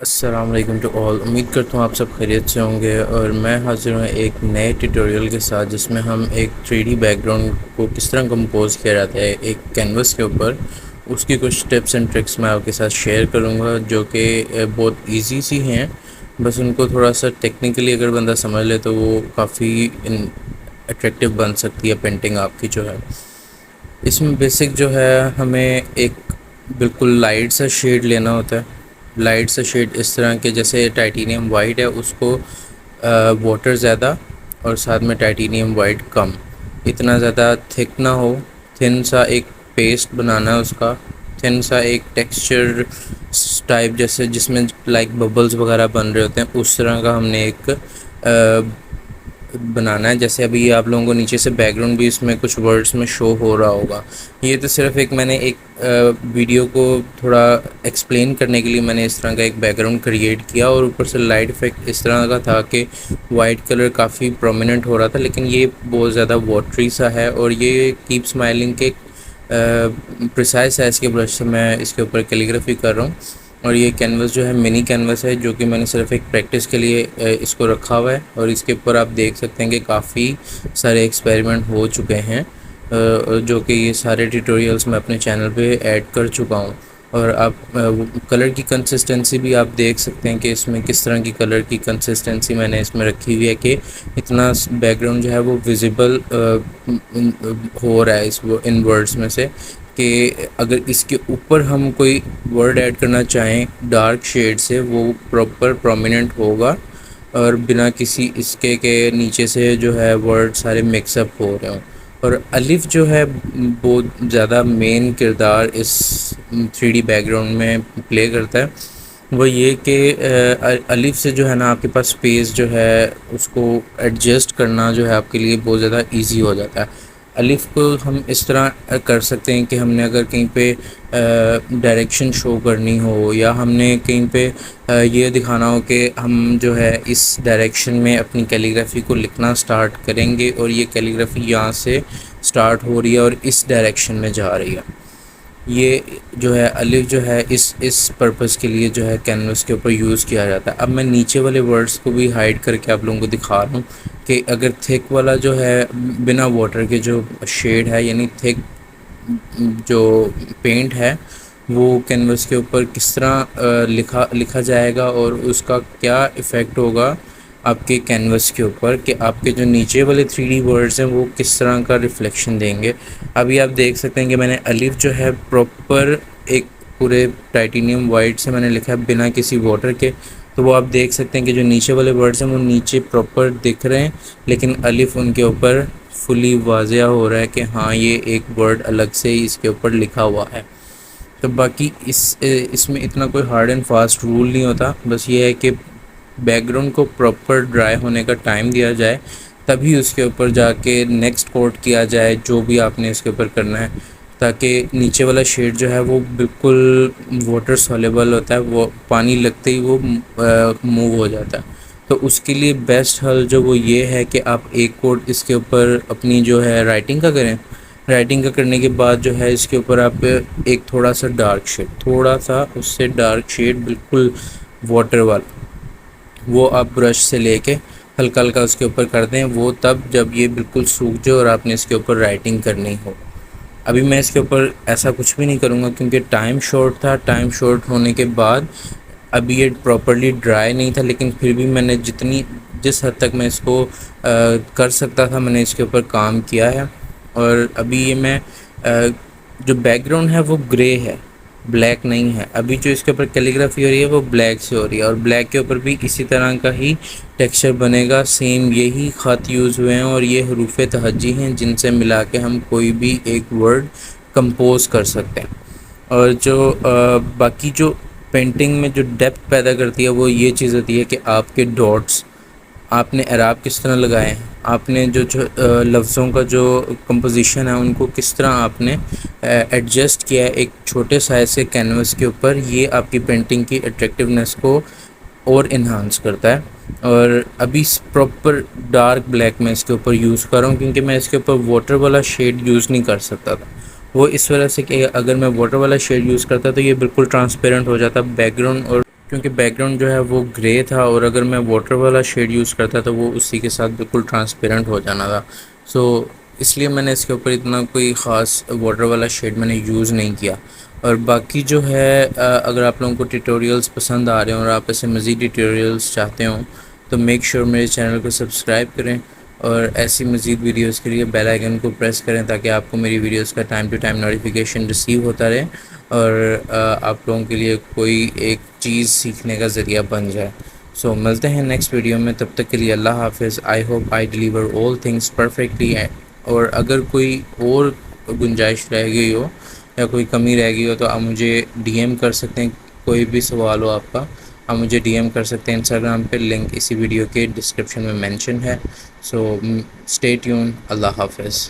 अस्सलाम वालेकुम to all. उम्मीद करता हूँ आप सब खैरियत से होंगे और मैं हाज़िर हूँ एक नए ट्यूटोरियल के साथ जिसमें हम एक 3D बैकग्राउंड को किस तरह कंपोज किया जाता है एक कैनवस के ऊपर। उसकी कुछ टिप्स एंड ट्रिक्स मैं आपके साथ शेयर करूँगा जो कि बहुत इजी सी हैं। बस उनको थोड़ा सा टेक्निकली अगर बंदा समझ ले तो वो काफ़ी अट्रैक्टिव बन सकती है पेंटिंग आपकी जो है। इसमें बेसिक जो है हमें एक बिल्कुल लाइट सा शेड लेना होता है। लाइट सा शेड इस तरह के जैसे टाइटेनियम वाइट है उसको वाटर ज़्यादा और साथ में टाइटेनियम वाइट कम, इतना ज़्यादा थिक ना हो। थिन सा एक पेस्ट बनाना है उसका, थिन सा एक टेक्सचर टाइप जैसे जिसमें लाइक बबल्स वगैरह बन रहे होते हैं उस तरह का हमने एक बनाना है। जैसे अभी आप लोगों को नीचे से बैकग्राउंड भी इसमें कुछ वर्ड्स में शो हो रहा होगा। ये तो सिर्फ एक मैंने एक वीडियो को थोड़ा एक्सप्लेन करने के लिए मैंने इस तरह का एक बैकग्राउंड क्रिएट किया और ऊपर से लाइट इफेक्ट इस तरह का था कि वाइट कलर काफ़ी प्रोमिनेंट हो रहा था, लेकिन ये बहुत ज़्यादा वाटरी सा है और ये कीप स्माइलिंग के प्रिसाइज साइज़ के ब्रश से मैं इसके ऊपर कैलीग्राफी कर रहा हूँ। और ये कैनवस जो है मिनी कैनवस है जो कि मैंने सिर्फ एक प्रैक्टिस के लिए इसको रखा हुआ है और इसके ऊपर आप देख सकते हैं कि काफ़ी सारे एक्सपेरिमेंट हो चुके हैं, जो कि ये सारे ट्यूटोरियल्स मैं अपने चैनल पे ऐड कर चुका हूँ। और आप कलर की कंसिस्टेंसी भी आप देख सकते हैं कि इसमें किस तरह की कलर की कंसिस्टेंसी मैंने इसमें रखी हुई है कि इतना बैकग्राउंड जो है वो विजिबल हो रहा है इस इन वर्ड्स में से कि अगर इसके ऊपर हम कोई वर्ड ऐड करना चाहें डार्क शेड से वो प्रॉपर प्रोमिनेंट होगा और बिना किसी इसके के नीचे से जो है वर्ड सारे मिक्सअप हो रहे हों। और अलिफ जो है बहुत ज़्यादा मेन किरदार इस 3D बैकग्राउंड में प्ले करता है। वो ये कि अलिफ से जो है ना आपके पास स्पेस जो है उसको एडजस्ट करना जो है आपके लिए बहुत ज़्यादा इजी हो जाता है। अलिफ को हम इस तरह कर सकते हैं कि हमने अगर कहीं पे डायरेक्शन शो करनी हो या हमने कहीं पे ये दिखाना हो कि हम जो है इस डायरेक्शन में अपनी कैलीग्राफी को लिखना स्टार्ट करेंगे और ये कैलीग्राफी यहाँ से स्टार्ट हो रही है और इस डायरेक्शन में जा रही है। ये जो है अलिफ जो है इस पर्पस के लिए जो है कैनवस के ऊपर यूज़ किया जाता है। अब मैं नीचे वाले वर्ड्स को भी हाइड करके आप लोगों को दिखा रहा हूँ कि अगर थिक वाला जो है बिना वाटर के जो शेड है यानी थिक जो पेंट है वो कैनवस के ऊपर किस तरह लिखा जाएगा और उसका क्या इफ़ेक्ट होगा आपके कैनवस के ऊपर कि आपके जो नीचे वाले 3D वर्ड्स हैं वो किस तरह का रिफ्लेक्शन देंगे। अभी आप देख सकते हैं कि मैंने अलिफ जो है प्रॉपर एक पूरे टाइटेनियम वाइट से मैंने लिखा है बिना किसी वाटर के, तो वो आप देख सकते हैं कि जो नीचे वाले वर्ड्स हैं वो नीचे प्रॉपर दिख रहे हैं लेकिन अलिफ उनके ऊपर फुली वाज़िया हो रहा है कि हाँ ये एक वर्ड अलग से ही इसके ऊपर लिखा हुआ है। तो बाकी इसमें इतना कोई हार्ड एंड फास्ट रूल नहीं होता, बस ये है कि बैकग्राउंड को प्रॉपर ड्राई होने का टाइम दिया जाए तभी उसके ऊपर जाके नेक्स्ट कोट किया जाए जो भी आपने इसके ऊपर करना है, ताकि नीचे वाला शेड जो है वो बिल्कुल वाटर सॉल्युबल होता है, वो पानी लगते ही वो मूव हो जाता है। तो उसके लिए बेस्ट हल जो वो ये है कि आप एक कोट इसके ऊपर अपनी जो है राइटिंग का करें। राइटिंग का करने के बाद जो है इसके ऊपर आप एक थोड़ा सा डार्क शेड, थोड़ा सा उससे डार्क शेड बिल्कुल वाटर वाला वो आप ब्रश से लेके हल्का हल्का उसके ऊपर कर दें, वो तब जब ये बिल्कुल सूख जाए और आपने इसके ऊपर राइटिंग करनी हो। अभी मैं इसके ऊपर ऐसा कुछ भी नहीं करूँगा क्योंकि टाइम शॉर्ट था। टाइम शॉर्ट होने के बाद अभी ये प्रॉपर्ली ड्राई नहीं था, लेकिन फिर भी मैंने जिस हद तक मैं इसको कर सकता था मैंने इसके ऊपर काम किया है। और अभी ये मैं जो बैकग्राउंड है वो ग्रे है, ब्लैक नहीं है। अभी जो इसके ऊपर कैलीग्राफी हो रही है वो ब्लैक से हो रही है और ब्लैक के ऊपर भी इसी तरह का ही टेक्सचर बनेगा। सेम यही ख़त यूज़ हुए हैं और ये हरूफ तहज्जी हैं जिनसे मिला के हम कोई भी एक वर्ड कंपोज कर सकते हैं। और जो बाकी जो पेंटिंग में जो डेप्थ पैदा करती है वो ये चीज़ होती है कि आपके डॉट्स आपने एराब किस तरह लगाए हैं, आपने जो लफ्ज़ों का जो कंपोजिशन है उनको किस तरह आपने एडजस्ट किया है एक छोटे साइज़ के कैनवस के ऊपर, ये आपकी पेंटिंग की अट्रैक्टिवनेस को और इन्हांस करता है। और अभी प्रॉपर डार्क ब्लैक मैं इसके ऊपर यूज़ कर रहा हूँ क्योंकि मैं इसके ऊपर वाटर वाला शेड यूज़ नहीं कर सकता था। वो इस वजह से कि अगर मैं वाटर वाला शेड यूज़ करता तो ये बिल्कुल ट्रांसपेरेंट हो जाता बैकग्राउंड और क्योंकि बैकग्राउंड जो है वो ग्रे था और अगर मैं वाटर वाला शेड यूज़ करता तो वो उसी के साथ बिल्कुल ट्रांसपेरेंट हो जाना था। सो इसलिए मैंने इसके ऊपर इतना कोई ख़ास वाटर वाला शेड मैंने यूज़ नहीं किया। और बाकी जो है अगर आप लोगों को ट्यूटोरियल्स पसंद आ रहे हो और आप ऐसे मज़ीद ट्यूटोरियल्स चाहते हो तो मेक श्योर मेरे चैनल को सब्सक्राइब करें और ऐसी मज़ीद वीडियोस के लिए बेल आइकन को प्रेस करें ताकि आपको मेरी वीडियोस का time to time notification receive होता रहे और आप लोगों के लिए कोई एक चीज़ सीखने का ज़रिया बन जाए। सो मिलते हैं नेक्स्ट वीडियो में, तब तक के लिए अल्लाह हाफिज़। I hope I deliver all things perfectly. और अगर कोई और गुंजाइश रह गई हो या कोई कमी रह गई हो तो आप मुझे डीएम कर सकते हैं। कोई भी सवाल हो आपका आप मुझे डीएम कर सकते हैं इंस्टाग्राम पे, लिंक इसी वीडियो के डिस्क्रिप्शन में मेंशन है। So stay tune. अल्लाह हाफिज़।